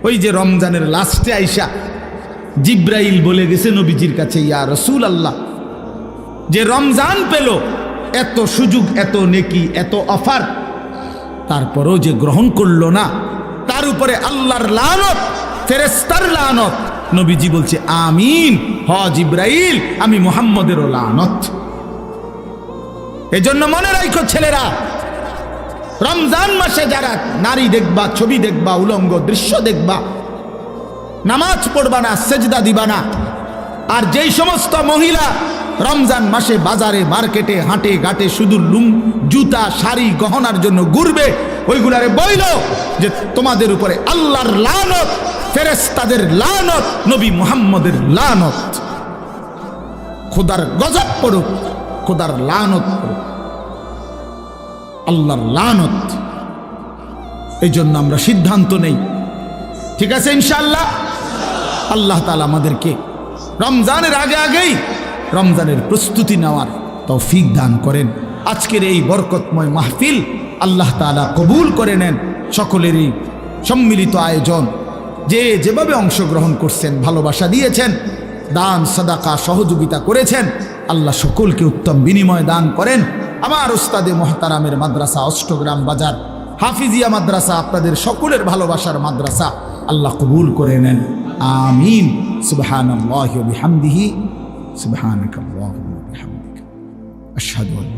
ওই যে রমজানের লাস্টে আইসা জিব্রাইল বলে গেছে নবীজির কাছে, ইয়া রাসূলুল্লাহ, যে রমজান পেল, এত সুযোগ, এত নেকি, এত অফার, তারপরও যে গ্রহণ করলো না, তার উপরে আল্লাহর লানত, ফেরেশতার লানত। নবীজি বলছে আমিন, হ জিব্রাইল, আমি মুহাম্মদেরও লানত। এজন্য মনে রাখো ছেলেরা, রমজান মাসে যারা নারী দেখবা, ছবি দেখবা, উলঙ্গ দৃশ্য দেখবা, নামাজ পড়বা না, সেজদা দিবা না। আর যেই সমস্ত মহিলা রমজান মাসে বাজারে মার্কেটে হাটে ঘাটে শুধু জুতা শাড়ি গহনার জন্য ঘুরবে, ওইগুলারে বইল যে তোমাদের উপরে আল্লাহর লানত, ফেরেশতাদের লানত, নবী মুহাম্মদের লানত, খোদার গজব পড়ুক, খোদার লানত পড়ুক, আল্লাহর লানত। এই জন্য আমরা সিদ্ধান্ত নেই, ঠিক আছে ইনশাআল্লাহ, আল্লাহ তাআলা আমাদেরকে রমজানের আগে আগেই রমজানের প্রস্তুতি নেওয়ার তৌফিক দান করেন। আজকের এই বরকতময় মাহফিল আল্লাহ তাআলা কবুল করে নেন। সকলেরই সম্মিলিত আয়োজন, যে যেভাবে অংশগ্রহণ করছেন, ভালোবাসা দিয়েছেন, দান সাদাকা সহযোগিতা করেছেন, আল্লাহ সকলকে উত্তম বিনিময় দান করেন। আমার উস্তাদে মোহতারামের মাদ্রাসা অষ্টগ্রাম বাজার হাফিজিয়া মাদ্রাসা আপনাদের সকলের ভালোবাসার মাদ্রাসা, আল্লাহ কবুল করে নেন। আমিন। সুবহানাল্লাহি ওয়া বিহামদিহি, সুবহানাকাল্লাহুম্মা ওয়া বিহামদিকা, আশহাদু আল্লা